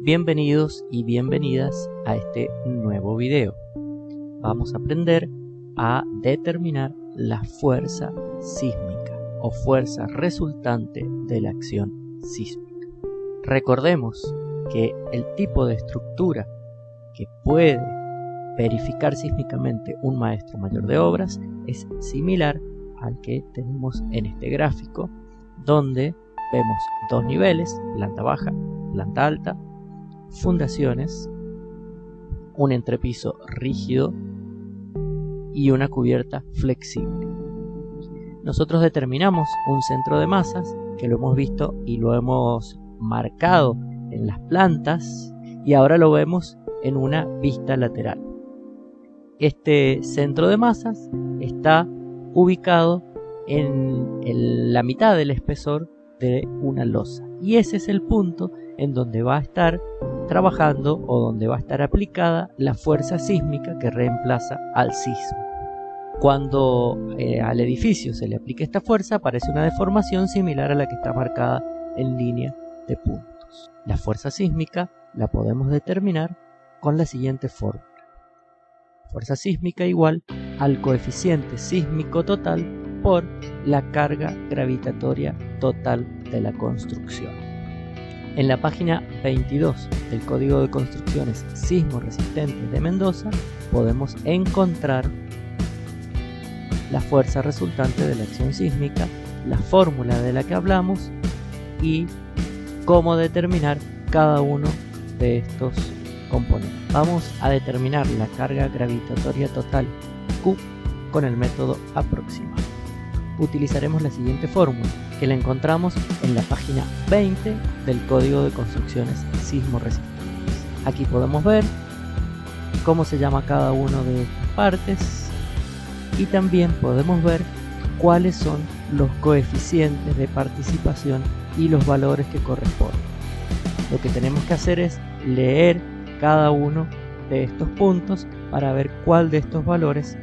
Bienvenidos y bienvenidas a este nuevo video. Vamos a aprender a determinar la fuerza sísmica o fuerza resultante de la acción sísmica. Recordemos que el tipo de estructura que puede verificar sísmicamente un maestro mayor de obras es similar al que tenemos en este gráfico, donde vemos dos niveles, planta baja, planta alta, fundaciones, un entrepiso rígido y una cubierta flexible. Nosotros determinamos un centro de masas que lo hemos visto y lo hemos marcado en las plantas y ahora lo vemos en una vista lateral. Este centro de masas está ubicado en la mitad del espesor de una losa y ese es el punto en donde va a estar trabajando o donde va a estar aplicada la fuerza sísmica que reemplaza al sismo. Cuando al edificio se le aplica esta fuerza, aparece una deformación similar a la que está marcada en línea de puntos. La fuerza sísmica la podemos determinar con la siguiente fórmula. Fuerza sísmica igual al coeficiente sísmico total por la carga gravitatoria total de la construcción. En la página 22 del Código de Construcciones Sismo Resistentes de Mendoza podemos encontrar la fuerza resultante de la acción sísmica, la fórmula de la que hablamos y cómo determinar cada uno de estos componentes. Vamos a determinar la carga gravitatoria total Q con el método aproximado. Utilizaremos la siguiente fórmula, que la encontramos en la página 20 del Código de Construcciones Sismo Resistentes. Aquí podemos ver cómo se llama cada una de estas partes y también podemos ver cuáles son los coeficientes de participación y los valores que corresponden. Lo que tenemos que hacer es leer cada uno de estos puntos para ver cuál de estos valores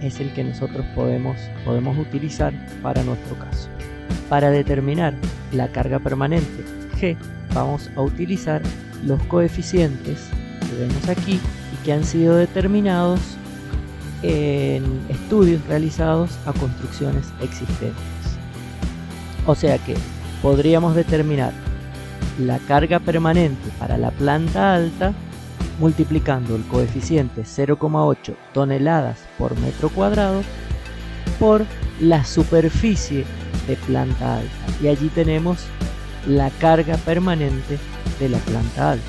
es el que nosotros podemos utilizar para nuestro caso. Para determinar la carga permanente G, vamos a utilizar los coeficientes que vemos aquí y que han sido determinados en estudios realizados a construcciones existentes. O sea que podríamos determinar la carga permanente para la planta alta multiplicando el coeficiente 0,8 toneladas por metro cuadrado por la superficie de planta alta. Y allí tenemos la carga permanente de la planta alta.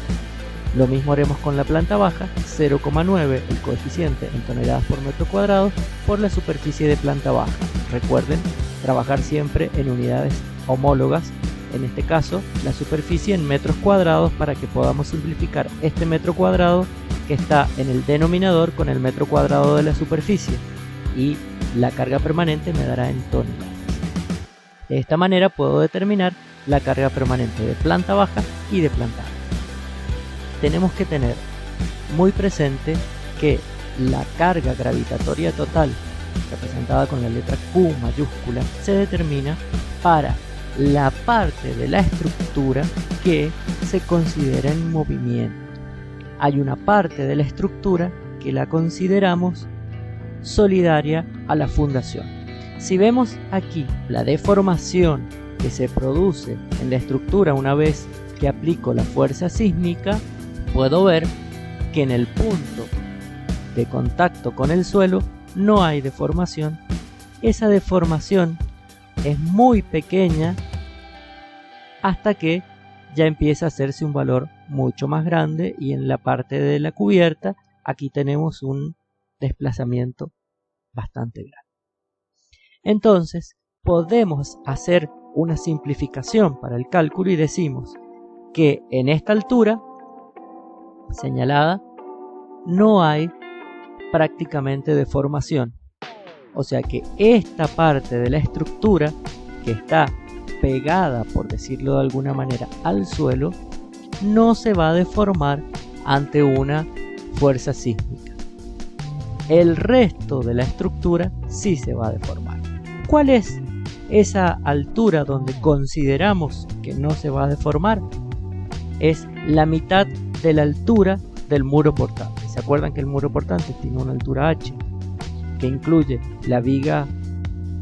Lo mismo haremos con la planta baja, 0,9 el coeficiente en toneladas por metro cuadrado por la superficie de planta baja. Recuerden trabajar siempre en unidades homólogas. En este caso, la superficie en metros cuadrados para que podamos simplificar este metro cuadrado que está en el denominador con el metro cuadrado de la superficie y la carga permanente me dará en toneladas. De esta manera puedo determinar la carga permanente de planta baja y de planta alta. Tenemos que tener muy presente que la carga gravitatoria total, representada con la letra Q mayúscula, se determina para la parte de la estructura que se considera en movimiento. Hay una parte de la estructura que la consideramos solidaria a la fundación. Si vemos aquí la deformación que se produce en la estructura una vez que aplico la fuerza sísmica, puedo ver que en el punto de contacto con el suelo no hay deformación. Esa deformación es muy pequeña hasta que ya empieza a hacerse un valor mucho más grande y en la parte de la cubierta aquí tenemos un desplazamiento bastante grande. Entonces podemos hacer una simplificación para el cálculo y decimos que en esta altura señalada no hay prácticamente deformación. O sea que esta parte de la estructura que está pegada, por decirlo de alguna manera, al suelo, no se va a deformar ante una fuerza sísmica. El resto de la estructura sí se va a deformar. ¿Cuál es esa altura donde consideramos que no se va a deformar? es la mitad de la altura del muro portante. ¿Se acuerdan que el muro portante tiene una altura h que incluye la viga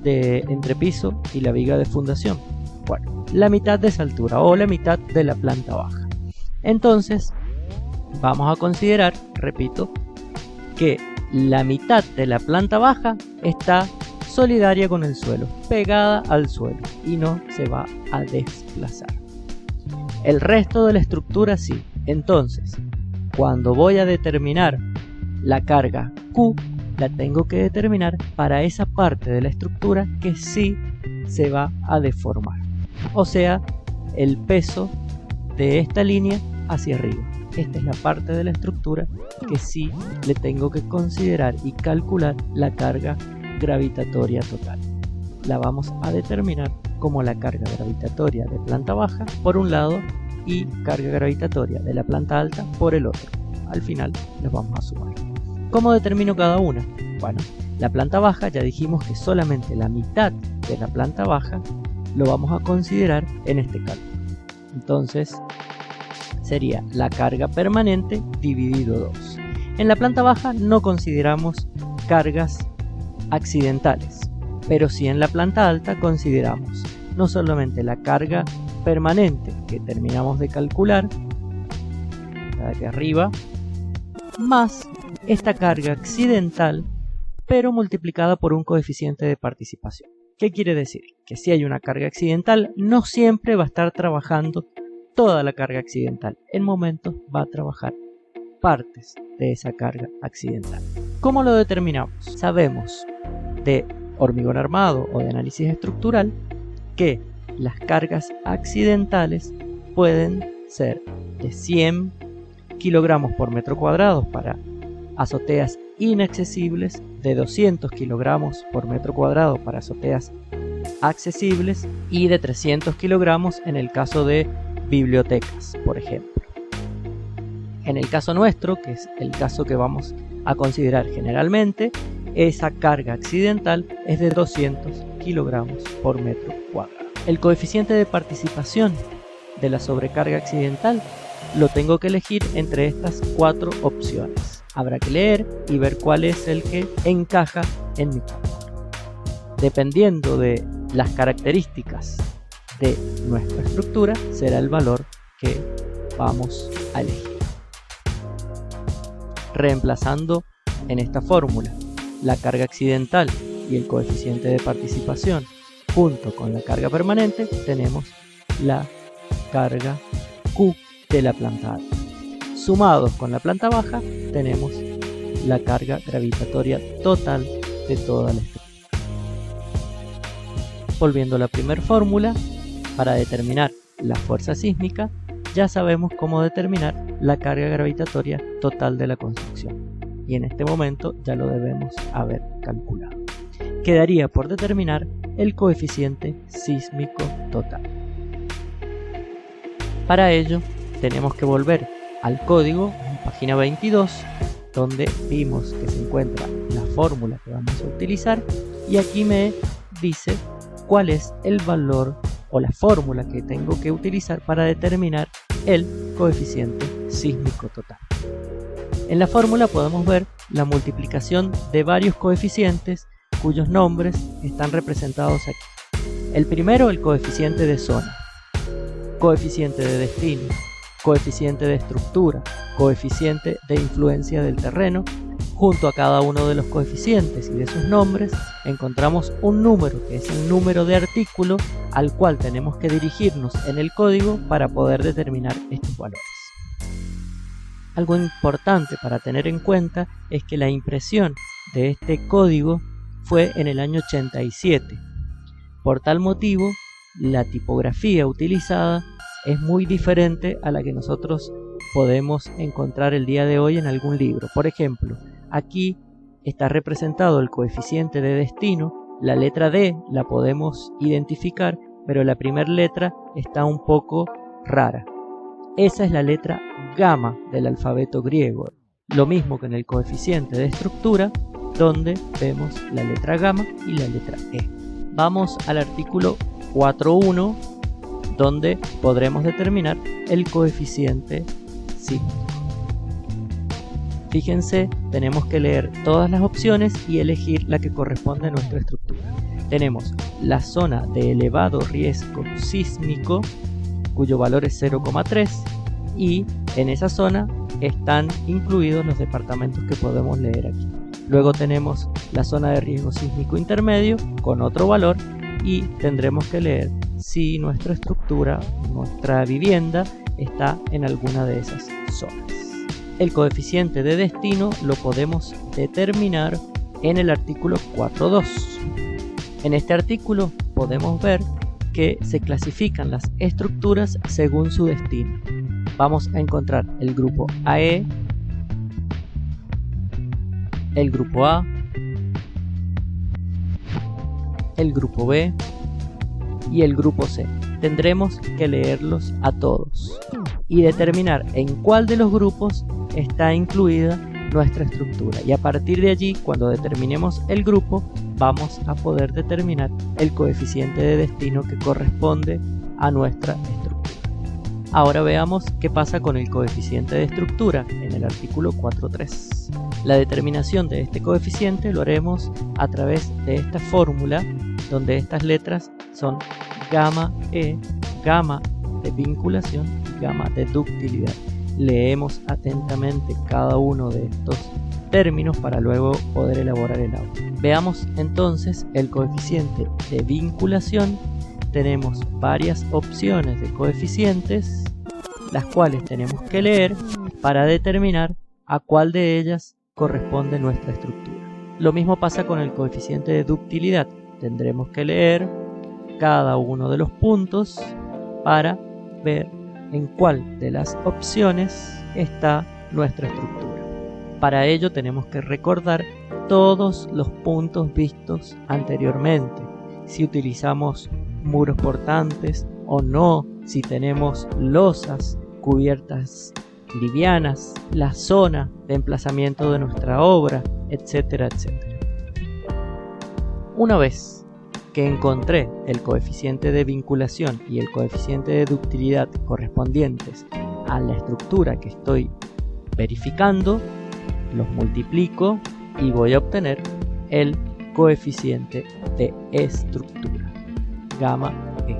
de entrepiso y la viga de fundación? Bueno, la mitad de esa altura o la mitad de la planta baja. Entonces vamos a considerar, repito, que la mitad de la planta baja está solidaria con el suelo, pegada al suelo y no se va a desplazar. El resto de la estructura sí. Entonces, cuando voy a determinar la carga Q, la tengo que determinar para esa parte de la estructura que sí se va a deformar. O sea, el peso de esta línea hacia arriba. Esta es la parte de la estructura que sí le tengo que considerar y calcular la carga gravitatoria total. La vamos a determinar como la carga gravitatoria de planta baja por un lado y carga gravitatoria de la planta alta por el otro. Al final los vamos a sumar. ¿Cómo determino cada una? Bueno, la planta baja ya dijimos que solamente la mitad de la planta baja lo vamos a considerar en este cálculo. Entonces sería la carga permanente dividido 2. En la planta baja no consideramos cargas accidentales, pero sí en la planta alta consideramos no solamente la carga permanente que terminamos de calcular, la de aquí arriba, más esta carga accidental, pero multiplicada por un coeficiente de participación. ¿Qué quiere decir? Que si hay una carga accidental, no siempre va a estar trabajando toda la carga accidental. En momentos va a trabajar partes de esa carga accidental. ¿Cómo lo determinamos? Sabemos de hormigón armado o de análisis estructural que las cargas accidentales pueden ser de 100 kilogramos por metro cuadrado para azoteas inaccesibles, de 200 kilogramos por metro cuadrado para azoteas accesibles y de 300 kilogramos en el caso de bibliotecas, por ejemplo. En el caso nuestro, que es el caso que vamos a considerar generalmente, esa carga accidental es de 200 kilogramos por metro cuadrado. El coeficiente de participación de la sobrecarga accidental lo tengo que elegir entre estas 4 opciones. Habrá que leer y ver cuál es el que encaja en mi cálculo. Dependiendo de las características de nuestra estructura, será el valor que vamos a elegir. Reemplazando en esta fórmula la carga accidental y el coeficiente de participación junto con la carga permanente, tenemos la carga Q de la planta alta. Sumados con la planta baja, tenemos la carga gravitatoria total de toda la estructura. Volviendo a la primera fórmula, para determinar la fuerza sísmica, ya sabemos cómo determinar la carga gravitatoria total de la construcción. Y en este momento ya lo debemos haber calculado. Quedaría por determinar el coeficiente sísmico total. Para ello, tenemos que volver al código, en página 22, donde vimos que se encuentra la fórmula que vamos a utilizar, y aquí me dice cuál es el valor o la fórmula que tengo que utilizar para determinar el coeficiente sísmico total. En la fórmula podemos ver la multiplicación de varios coeficientes cuyos nombres están representados aquí. El primero, el coeficiente de zona, coeficiente de destino, coeficiente de estructura, coeficiente de influencia del terreno. Junto a cada uno de los coeficientes y de sus nombres encontramos un número, que es el número de artículo al cual tenemos que dirigirnos en el código para poder determinar estos valores. Algo importante para tener en cuenta es que la impresión de este código fue en el año 87. Por tal motivo, la tipografía utilizada es muy diferente a la que nosotros podemos encontrar el día de hoy en algún libro. Por ejemplo, aquí está representado el coeficiente de destino, la letra D la podemos identificar, pero la primera letra está un poco rara. Esa es la letra gamma del alfabeto griego. Lo mismo que en el coeficiente de estructura, donde vemos la letra gamma y la letra E. Vamos al artículo 4.1 donde podremos determinar el coeficiente sísmico. Fíjense, tenemos que leer todas las opciones y elegir la que corresponde a nuestra estructura. Tenemos la zona de elevado riesgo sísmico, cuyo valor es 0,3, y en esa zona están incluidos los departamentos que podemos leer aquí. Luego tenemos la zona de riesgo sísmico intermedio con otro valor, y tendremos que leer si nuestra estructura, nuestra vivienda, está en alguna de esas zonas. El coeficiente de destino lo podemos determinar en el artículo 4.2. En este artículo podemos ver que se clasifican las estructuras según su destino. Vamos a encontrar el grupo AE, el grupo A, el grupo B y el grupo C. Tendremos que leerlos a todos y determinar en cuál de los grupos está incluida nuestra estructura, y a partir de allí, cuando determinemos el grupo, vamos a poder determinar el coeficiente de destino que corresponde a nuestra estructura. Ahora veamos qué pasa con el coeficiente de estructura en el artículo 4.3. La determinación de este coeficiente lo haremos a través de esta fórmula, donde estas letras son gamma E, gamma de vinculación y gamma de ductilidad. Leemos atentamente cada uno de estos términos para luego poder elaborar el audio. Veamos entonces el coeficiente de vinculación. Tenemos varias opciones de coeficientes, las cuales tenemos que leer para determinar a cuál de ellas corresponde nuestra estructura. Lo mismo pasa con el coeficiente de ductilidad. Tendremos que leer cada uno de los puntos para ver en cuál de las opciones está nuestra estructura. Para ello tenemos que recordar todos los puntos vistos anteriormente, si utilizamos muros portantes o no, si tenemos losas, cubiertas livianas, la zona de emplazamiento de nuestra obra, etcétera, etcétera. Una vez que encontré el coeficiente de vinculación y el coeficiente de ductilidad correspondientes a la estructura que estoy verificando, los multiplico y voy a obtener el coeficiente de estructura, gamma E.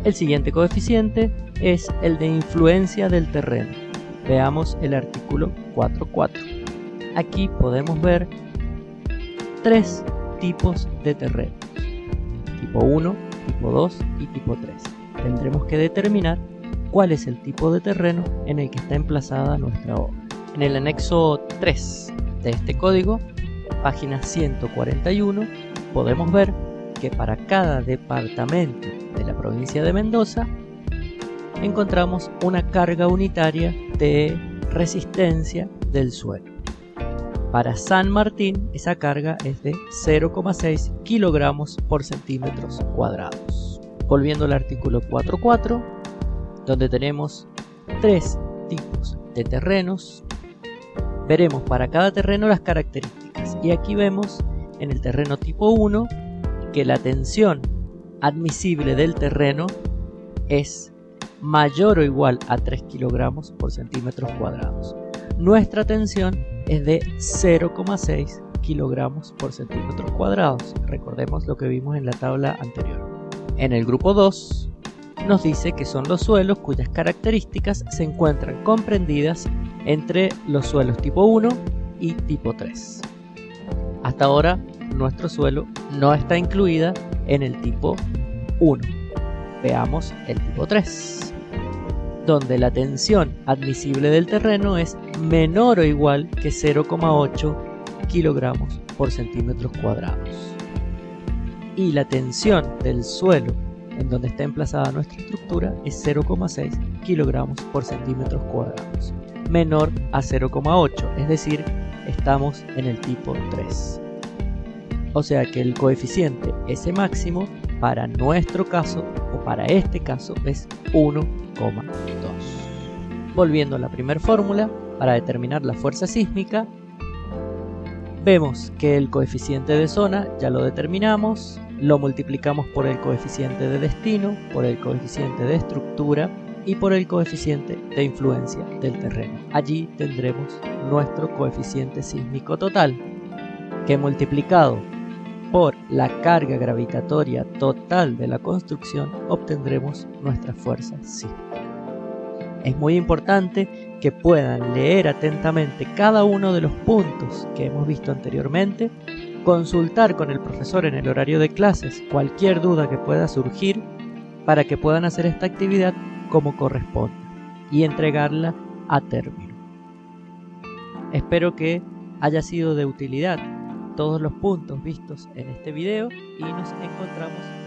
El siguiente coeficiente es el de influencia del terreno. Veamos el artículo 4.4. Aquí podemos ver tres tipos de terreno: tipo 1, tipo 2 y tipo 3. Tendremos que determinar cuál es el tipo de terreno en el que está emplazada nuestra obra. En el anexo 3 de este código, página 141, podemos ver que para cada departamento de la provincia de Mendoza encontramos una carga unitaria de resistencia del suelo. Para San Martín, esa carga es de 0,6 kilogramos por centímetros cuadrados. Volviendo al artículo 4.4, donde tenemos tres tipos de terrenos, veremos para cada terreno las características. Y aquí vemos en el terreno tipo 1 que la tensión admisible del terreno es mayor o igual a 3 kilogramos por centímetros cuadrados. Nuestra tensión es de 0,6 kilogramos por centímetros cuadrados. Recordemos lo que vimos en la tabla anterior. En el grupo 2 nos dice que son los suelos cuyas características se encuentran comprendidas entre los suelos tipo 1 y tipo 3. Hasta ahora nuestro suelo no está incluida en el tipo 1. Veamos el tipo 3, donde la tensión admisible del terreno es menor o igual que 0,8 kilogramos por centímetros cuadrados. Y la tensión del suelo en donde está emplazada nuestra estructura es 0,6 kilogramos por centímetros cuadrados, menor a 0,8, es decir, estamos en el tipo 3. O sea que el coeficiente S máximo para nuestro caso, o para este caso, es 1,2. Volviendo a la primera fórmula, para determinar la fuerza sísmica, vemos que el coeficiente de zona ya lo determinamos, lo multiplicamos por el coeficiente de destino, por el coeficiente de estructura y por el coeficiente de influencia del terreno. Allí tendremos nuestro coeficiente sísmico total, que multiplicado por la carga gravitatoria total de la construcción obtendremos nuestra fuerza sísmica. Es muy importante que puedan leer atentamente cada uno de los puntos que hemos visto anteriormente, consultar con el profesor en el horario de clases cualquier duda que pueda surgir para que puedan hacer esta actividad como corresponde y entregarla a término. Espero que haya sido de utilidad todos los puntos vistos en este video y nos encontramos